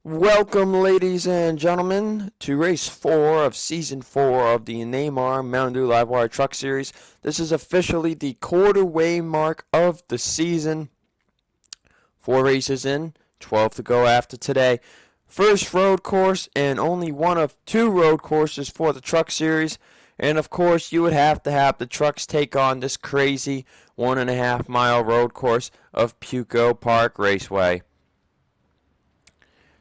Welcome, ladies and gentlemen, to race 4 of season 4 of the NAMAR Mountain Dew Livewire Truck Series. This is officially the quarter-way mark of the season. 4 races in, 12 to go after today. First road course and only one of 2 road courses for the Truck Series. And of course, you would have to have the trucks take on this crazy 1.5 mile road course of Pukekohe Park Raceway.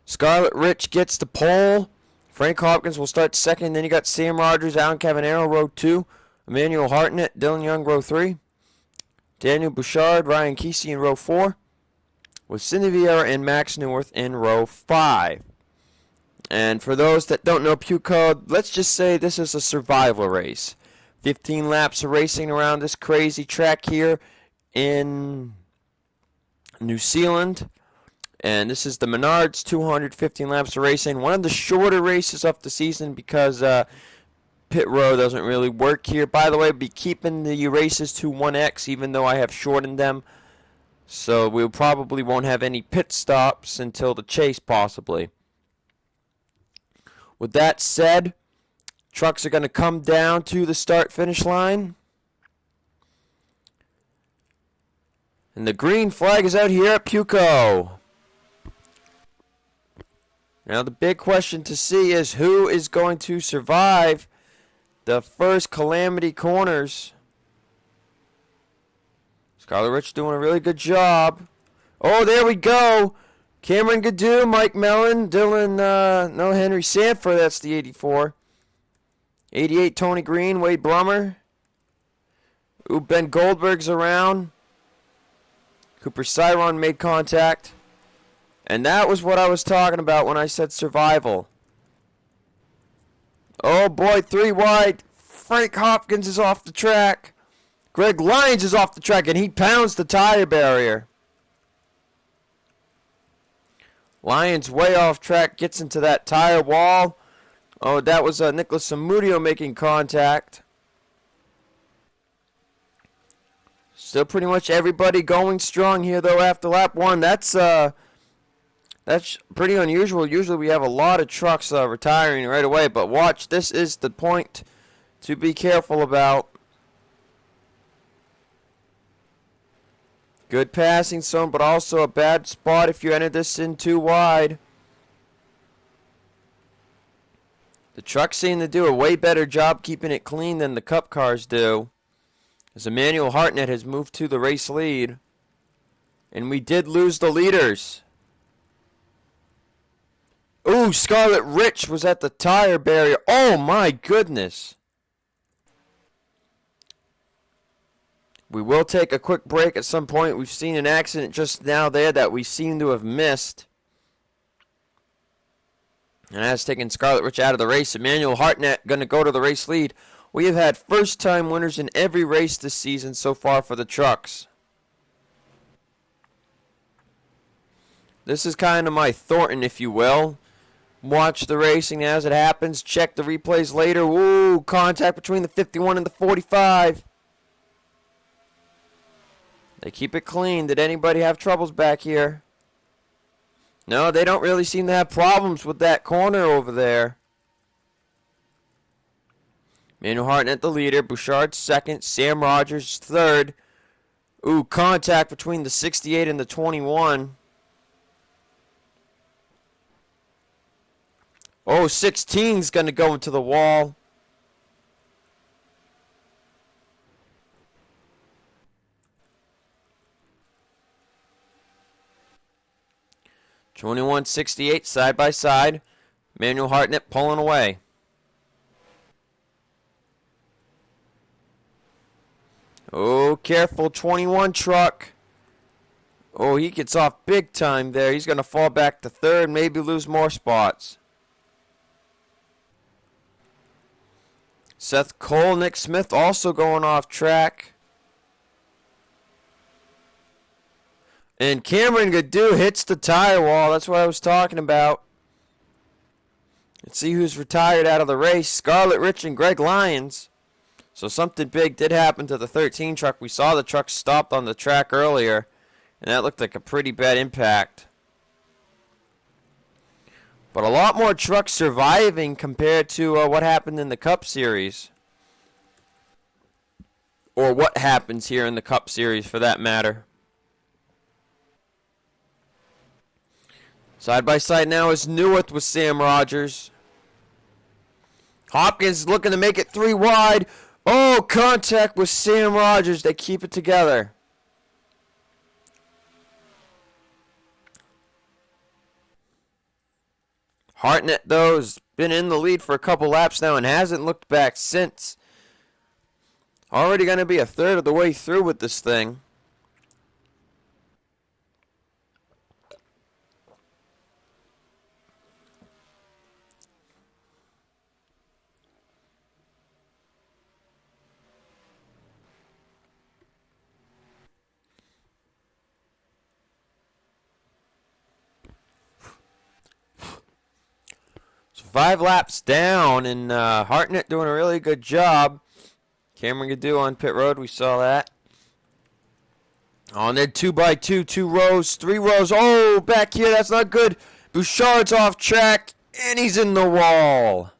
Scarlet Rich gets the pole. Frank Hopkins will start second. Then you got Sam Rogers, Alan Cavanero, row 2. Emmanuel Hartnett, Dylan Young, row 3. Daniel Bouchard, Ryan Kesey in row 4. With Cindy Vieira and Max Newworth in row 5. And for those that don't know Pukekohe, let's just say this is a survival race. 15 laps of racing around this crazy track here in New Zealand. And this is the Menards 215 laps of racing. One of the shorter races of the season because pit row doesn't really work here. By the way, I'll be keeping the races to 1x even though I have shortened them. So we probably won't have any pit stops until the chase possibly. With that said, trucks are going to come down to the start-finish line. And the green flag is out here at Pukekohe. Now the big question to see is who is going to survive the first Calamity Corners. Scarlet Rich doing a really good job. Oh, there we go. Cameron Gadoo, Mike Mellon, Henry Sanford, that's the 84. 88, Tony Green, Wade Brummer. Ooh, Ben Goldberg's around. Cooper Cyron made contact. And that was what I was talking about when I said survival. Oh boy, 3 wide. Frank Hopkins is off the track. Greg Lyons is off the track, and he pounds the tire barrier. Lyons way off track, gets into that tire wall. Oh, that was Nicholas Amudio making contact. Still pretty much everybody going strong here, though, after lap 1. That's pretty unusual. Usually we have a lot of trucks retiring right away, but watch, this is the point to be careful about. Good passing zone, but also a bad spot if you enter this in too wide. The trucks seem to do a way better job keeping it clean than the Cup cars do, as Emmanuel Hartnett has moved to the race lead. And we did lose the leaders. Ooh, Scarlet Rich was at the tire barrier. Oh my goodness. We will take a quick break at some point. We've seen an accident just now there that we seem to have missed. And that's taking Scarlet Rich out of the race. Emmanuel Hartnett going to go to the race lead. We have had first-time winners in every race this season so far for the trucks. This is kind of my Thornton, if you will. Watch the racing as it happens. Check the replays later. Ooh, contact between the 51 and the 45. They keep it clean. Did anybody have troubles back here? No, they don't really seem to have problems with that corner over there. Emmanuel Hartnett the leader. Bouchard second. Sam Rogers third. Ooh, contact between the 68 and the 21. Oh, 16's going to go into the wall. '21, 68 side by side. Emmanuel Hartnett pulling away. Oh, careful, 21 truck. Oh, he gets off big time there. He's going to fall back to third, maybe lose more spots. Seth Cole, Nick Smith also going off track. And Cameron Gadoo hits the tire wall. That's what I was talking about. Let's see who's retired out of the race. Scarlet Rich and Greg Lyons. So something big did happen to the 13 truck. We saw the truck stopped on the track earlier, and that looked like a pretty bad impact. But a lot more trucks surviving compared to what happened in the Cup Series. Or what happens here in the Cup Series, for that matter. Side by side now is Newith with Sam Rogers. Hopkins looking to make it 3 wide. Oh, contact with Sam Rogers. They keep it together. Hartnett, though, has been in the lead for a couple laps now and hasn't looked back since. Already going to be a third of the way through with this thing. So 5 laps down, and Hartnett doing a really good job. Cameron Gaddu on pit road, we saw that. On there, 2x2, 2 rows, 3 rows. Oh, back here, that's not good. Bouchard's off track, and he's in the wall.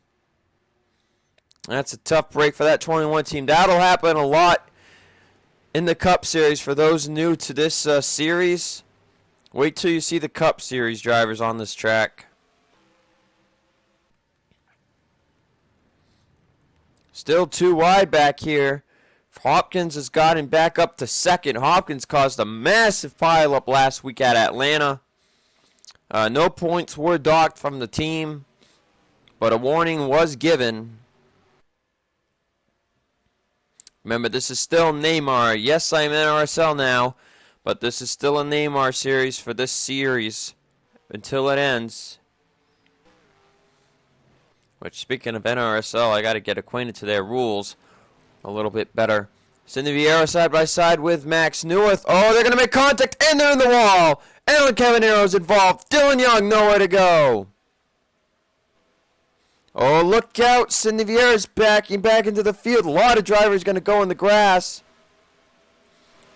That's a tough break for that 21 team. That'll happen a lot in the Cup Series for those new to this series. Wait till you see the Cup Series drivers on this track. Still 2 wide back here. Hopkins has gotten back up to second. Hopkins caused a massive pileup last week at Atlanta. No points were docked from the team, but a warning was given. Remember, this is still NAMAR. Yes, I'm NRSL now, but this is still a NAMAR series for this series until it ends. Which, speaking of NRSL, I got to get acquainted to their rules a little bit better. Cindy Vieira side by side with Max Newith. Oh, they're going to make contact, and they're in the wall. Alan Cavanero's involved. Dylan Young, nowhere to go. Oh, look out. Cindy Vieira's backing back into the field. A lot of drivers going to go in the grass.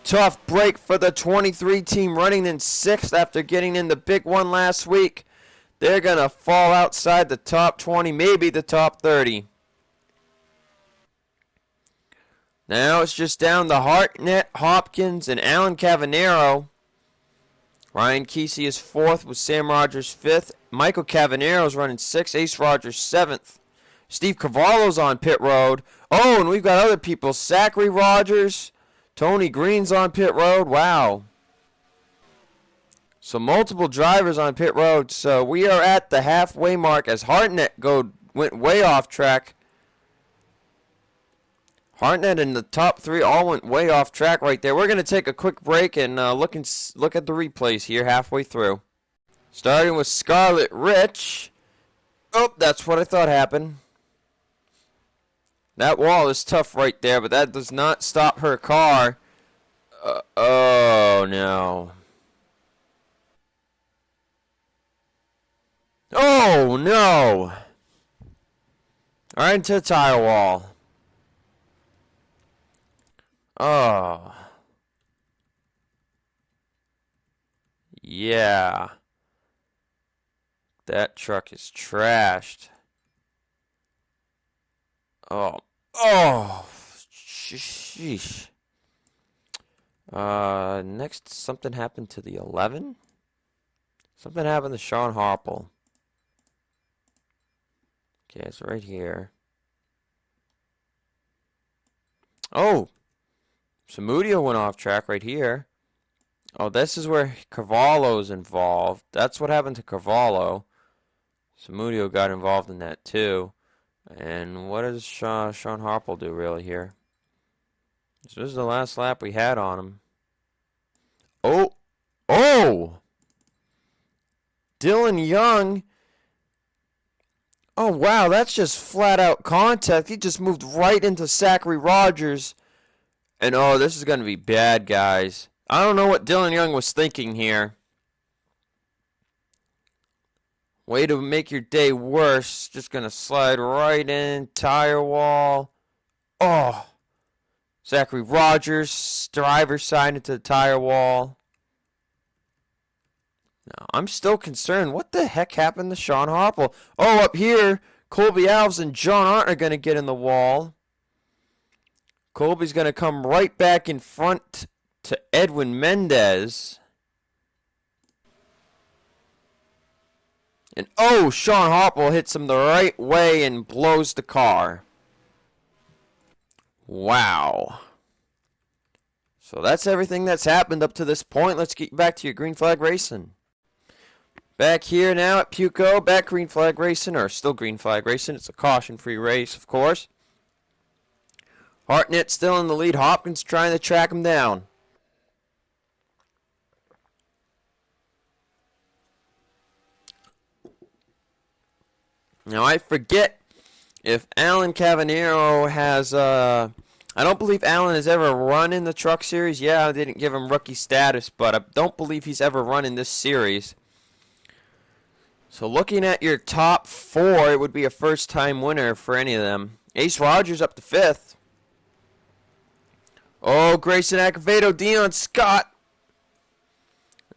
Tough break for the 23 team running in 6th after getting in the big one last week. They're going to fall outside the top 20, maybe the top 30. Now it's just down to Hartnett, Hopkins, and Alan Cavanero. Ryan Kesey is 4th with Sam Rogers 5th. Michael Cavanero's running 6th. Ace Rogers 7th. Steve Cavallo's on pit road. Oh, and we've got other people. Zachary Rogers. Tony Green's on pit road. Wow. So multiple drivers on pit road. So we are at the halfway mark as Hartnett went way off track. Hartnett and the top 3 all went way off track right there. We're going to take a quick break and look at the replays here halfway through. Starting with Scarlett Rich. Oh, that's what I thought happened. That wall is tough right there, but that does not stop her car. Oh, no. Oh, no. Right into the tire wall. Oh. Yeah. That truck is trashed. Oh. Oh. Sheesh. Next, something happened to the 11? Something happened to Sean Harple. Okay, it's right here. Oh! Samudio went off track right here. Oh, this is where Cavallo's involved. That's what happened to Cavallo. Samudio got involved in that too. And what does Sean Harple do really here? This was the last lap we had on him. Oh! Oh! Dylan Young. Oh, wow, that's just flat out contact. He just moved right into Zachary Rogers. And, oh, this is going to be bad, guys. I don't know what Dylan Young was thinking here. Way to make your day worse. Just going to slide right in. Tire wall. Oh. Zachary Rogers, driver's side into the tire wall. Now, I'm still concerned. What the heck happened to Sean Hopple? Oh, up here, Colby Alves and John Arndt are going to get in the wall. Colby's going to come right back in front to Edwin Mendez. And oh, Sean Hopple hits him the right way and blows the car. Wow. So that's everything that's happened up to this point. Let's get back to your green flag racing. Back here now at Pukekohe, back green flag racing, or still green flag racing. It's a caution-free race, of course. Hartnett still in the lead. Hopkins trying to track him down. Now I forget if Alan Cavanero has, I don't believe Alan has ever run in the Truck Series. Yeah, I didn't give him rookie status, but I don't believe he's ever run in this series. So looking at your top four, it would be a first-time winner for any of them. Ace Rogers up to 5th. Oh, Grayson Acevedo, Dion Scott.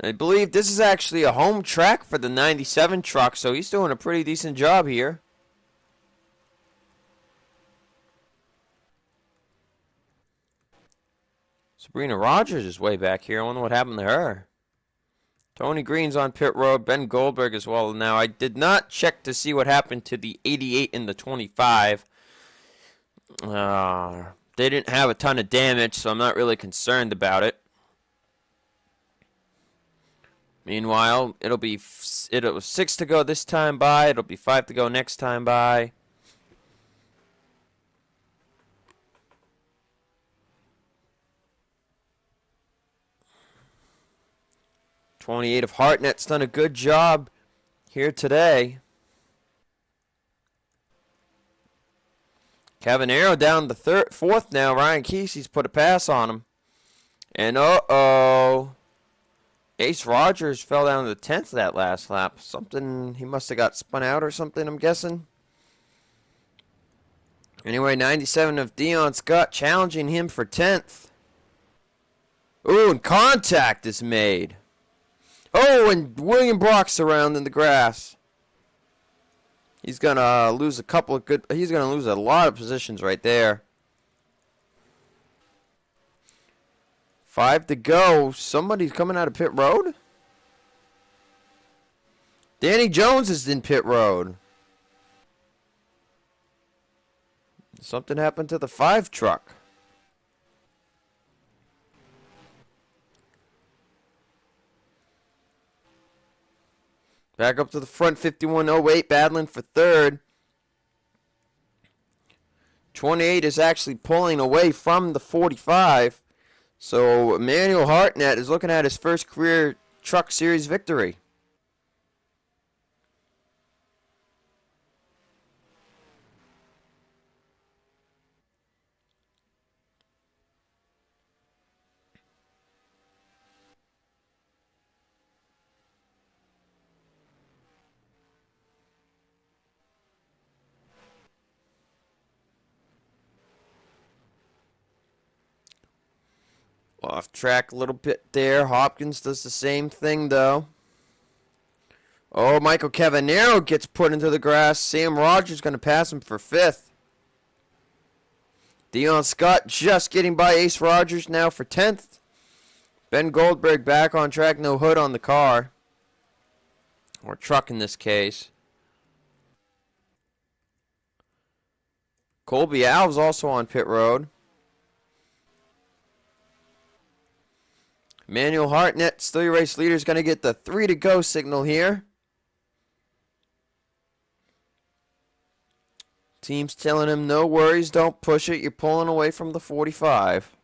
I believe this is actually a home track for the 97 truck, so he's doing a pretty decent job here. Sabrina Rogers is way back here. I wonder what happened to her. Tony Green's on pit road. Ben Goldberg as well. Now, I did not check to see what happened to the 88 and the 25. They didn't have a ton of damage, so I'm not really concerned about it. Meanwhile, it was 6 to go this time by. It'll be 5 to go next time by. '28 of Hartnett's done a good job here today. Cavanero down to 4th now. Ryan Kesey's put a pass on him. And Ace Rogers fell down to the 10th that last lap. Something, he must have got spun out or something, I'm guessing. Anyway, 97 of Dion Scott challenging him for 10th. Ooh, and contact is made. Oh, and William Brock's around in the grass. He's going to lose he's going to lose a lot of positions right there. 5 to go. Somebody's coming out of pit road? Danny Jones is in pit road. Something happened to the 5 truck. Back up to the front, 5108, battling for 3rd. 28 is actually pulling away from the 45. So Emmanuel Hartnett is looking at his first career Truck Series victory. Off track a little bit there. Hopkins does the same thing, though. Oh, Michael Cavanero gets put into the grass. Sam Rogers going to pass him for 5th. Dion Scott just getting by Ace Rogers now for 10th. Ben Goldberg back on track. No hood on the car. Or truck in this case. Colby Alves also on pit road. Emmanuel Hartnett, still your race leader, is going to get the 3 to go signal here. Team's telling him, no worries, don't push it. You're pulling away from the 45.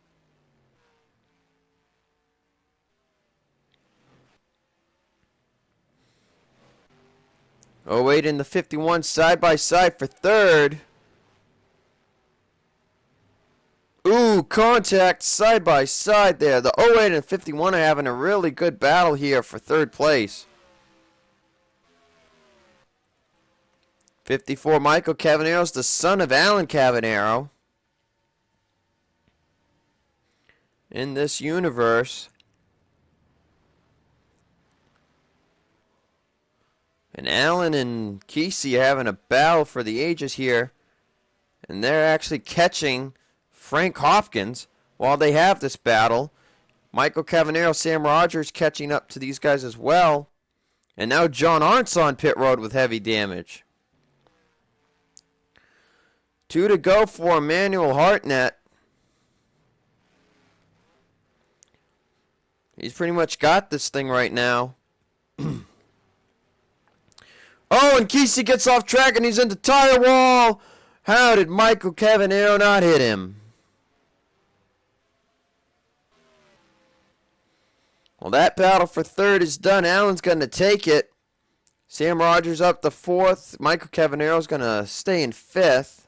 Oh, wait, in the 51 side by side for 3rd. Ooh, contact side by side there. The 08 and 51 are having a really good battle here for 3rd place. 54, Michael Cavanero's the son of Alan Cavanero. In this universe. And Allen and Kesey are having a battle for the ages here. And they're actually catching Frank Hopkins while they have this battle. Michael Cavanero, Sam Rogers catching up to these guys as well. And now John Arndt's on pit road with heavy damage. 2 to go for Emmanuel Hartnett. He's pretty much got this thing right now. Oh, and Kesey gets off track and he's into tire wall. How did Michael Cavanero not hit him? Well, that battle for third is done. Allen's going to take it. Sam Rogers up to fourth. Michael Cavanero's going to stay in fifth.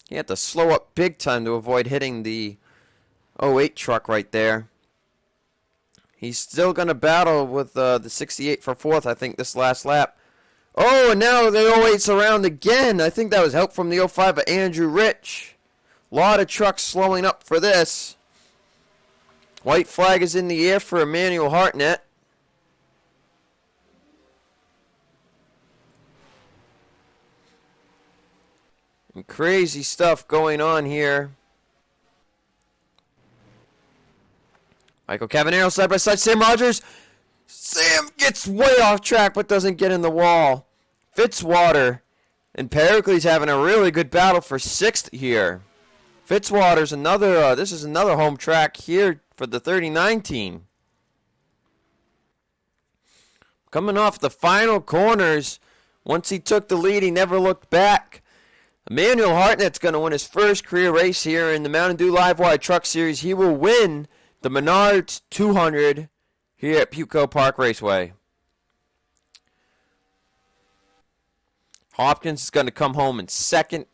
He had to slow up big time to avoid hitting the 08 truck right there. He's still going to battle with the 68 for fourth, I think, this last lap. Oh, and now the 08's around again. I think that was help from the 05 of Andrew Rich. A lot of trucks slowing up for this. White flag is in the air for Emmanuel Hartnett. And crazy stuff going on here. Michael Cavanero side by side. Sam Rogers. Sam gets way off track but doesn't get in the wall. Fitzwater and Pericles having a really good battle for sixth here. Fitzwater's another, this is another home track here for the 39 team. Coming off the final corners, once he took the lead, he never looked back. Emmanuel Hartnett's going to win his first career race here in the Mountain Dew Livewire Truck Series. He will win the Menards 200 here at Pukekohe Park Raceway. Hopkins is going to come home in second.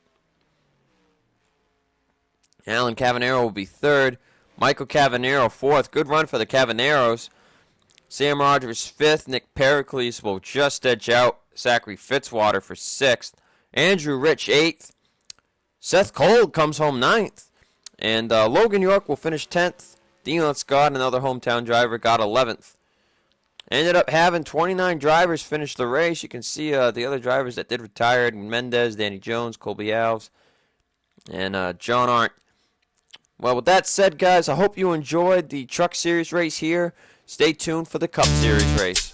Alan Cavanero will be third. Michael Cavanero fourth. Good run for the Cavaneros. Sam Rogers fifth. Nick Pericles will just edge out Zachary Fitzwater for sixth. Andrew Rich eighth. Seth Cole comes home ninth. And Logan York will finish 10th. Dean Scott, another hometown driver, got 11th. Ended up having 29 drivers finish the race. You can see the other drivers that did retire: Mendez, Danny Jones, Colby Alves, and John Arndt. Well, with that said, guys, I hope you enjoyed the Truck Series race here. Stay tuned for the Cup Series race.